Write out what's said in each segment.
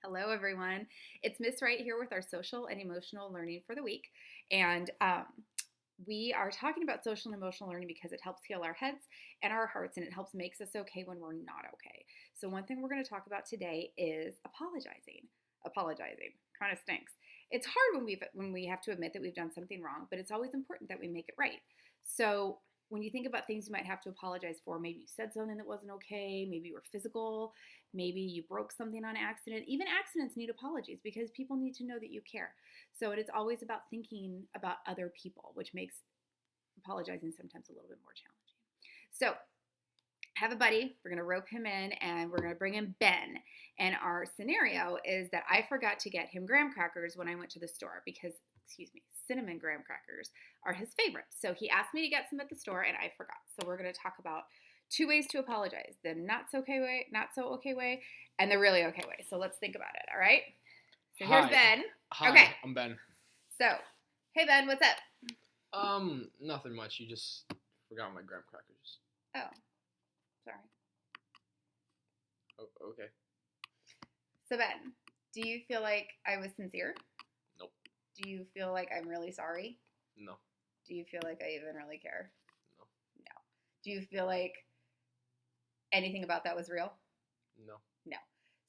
Hello, everyone. It's Miss Wright here with our social and emotional learning for the week. And we are talking about social and emotional learning because it helps heal our heads and our hearts, and it helps makes us okay when we're not okay. So, one thing we're going to talk about today is apologizing. Apologizing kind of stinks. It's hard when we have to admit that we've done something wrong, but it's always important that we make it right. So, when you think about things you might have to apologize for, maybe you said something that wasn't okay, maybe you were physical, maybe you broke something on accident. Even accidents need apologies because people need to know that you care. So it is always about thinking about other people, which makes apologizing sometimes a little bit more challenging. So have a buddy. We're going to rope him in and we're going to bring in Ben. And our scenario is that I forgot to get him graham crackers when I went to the store because, cinnamon graham crackers are his favorite. So he asked me to get some at the store and I forgot. So we're going to talk about two ways to apologize: the not so okay way, and the really okay way. So let's think about it. All right. So here's Hi. Ben. Hi, Okay. I'm Ben. So, hey Ben, what's up? Nothing much. You just forgot my graham crackers. Oh, sorry. Oh, okay. So Ben, do you feel like I was sincere? Nope. Do you feel like I'm really sorry? No. Do you feel like I even really care? No. No. Do you feel like anything about that was real? No. No.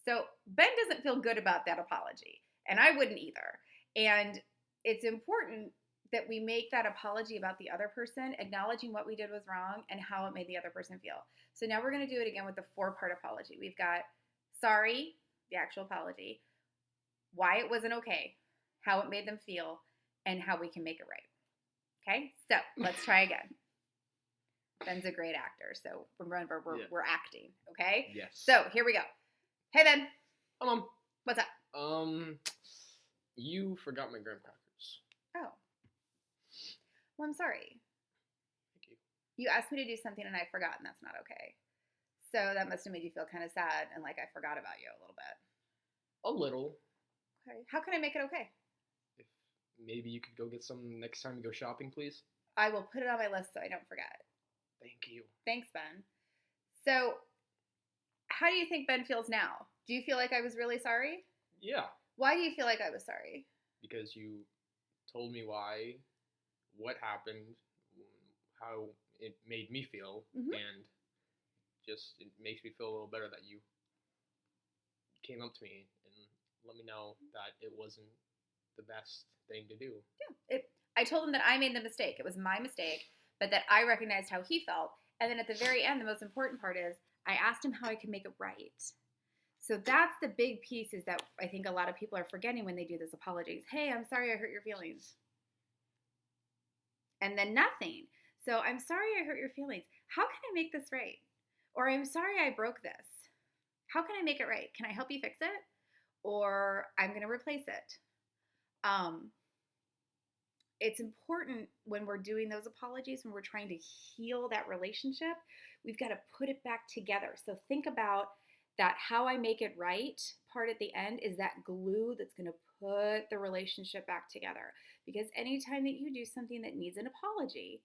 So Ben doesn't feel good about that apology, and I wouldn't either. And it's important that we make that apology about the other person, acknowledging what we did was wrong and how it made the other person feel. So now we're going to do it again with the 4-part apology. We've got sorry, the actual apology, why it wasn't okay, how it made them feel, and how we can make it right. Okay, so let's try again. Ben's a great actor, so remember, we're acting, okay? Yes. So here we go. Hey, Ben. Mom. What's up? You forgot my graham crackers. Oh. Well, I'm sorry. Thank you. You asked me to do something and I forgot, and that's not okay. So that must have made you feel kind of sad and like I forgot about you a little bit. A little. Okay. How can I make it okay? If maybe you could go get some next time you go shopping, please. I will put it on my list so I don't forget. Thank you. Thanks, Ben. So, how do you think Ben feels now? Do you feel like I was really sorry? Yeah. Why do you feel like I was sorry? Because you told me why, what happened, how it made me feel, and just it makes me feel a little better that you came up to me and let me know that it wasn't the best thing to do. Yeah. I told him that I made the mistake. It was my mistake, but that I recognized how he felt. And then at the very end, the most important part is I asked him how I could make it right. So that's the big piece, is that I think a lot of people are forgetting when they do this apologies. Hey, I'm sorry I hurt your feelings. And then nothing. So I'm sorry I hurt your feelings. How can I make this right? Or I'm sorry I broke this. How can I make it right? Can I help you fix it? Or I'm going to replace it. It's important when we're doing those apologies, when we're trying to heal that relationship, we've got to put it back together. So think about that how I make it right part at the end is that glue that's going to put the relationship back together. Because anytime that you do something that needs an apology,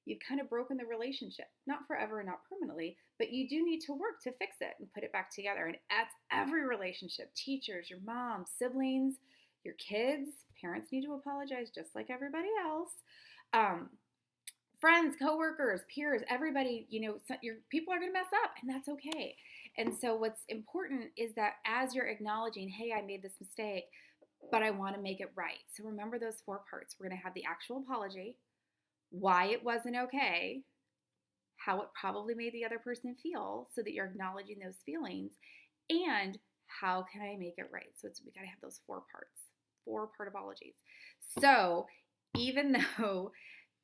you've kind of broken the relationship. Not forever and not permanently, but you do need to work to fix it and put it back together. And that's every relationship: teachers, your mom, siblings, your kids. Parents need to apologize just like everybody else. Friends, coworkers, peers, everybody, your people are going to mess up, and that's okay. And so what's important is that as you're acknowledging, hey, I made this mistake, but I want to make it right. So remember those 4 parts. We're going to have the actual apology, why it wasn't okay, how it probably made the other person feel, so that you're acknowledging those feelings, and how can I make it right. So we got to have those 4 parts, 4-part apologies. So even though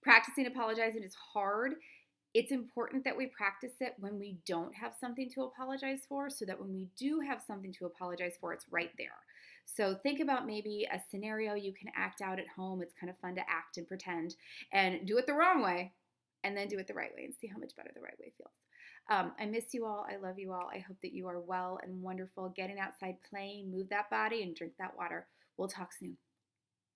practicing apologizing is hard, it's important that we practice it when we don't have something to apologize for, so that when we do have something to apologize for, it's right there. So think about maybe a scenario you can act out at home. It's kind of fun to act and pretend and do it the wrong way, and then do it the right way and see how much better the right way feels. I miss you all. I love you all. I hope that you are well and wonderful, getting outside, playing, move that body, and drink that water. We'll talk soon.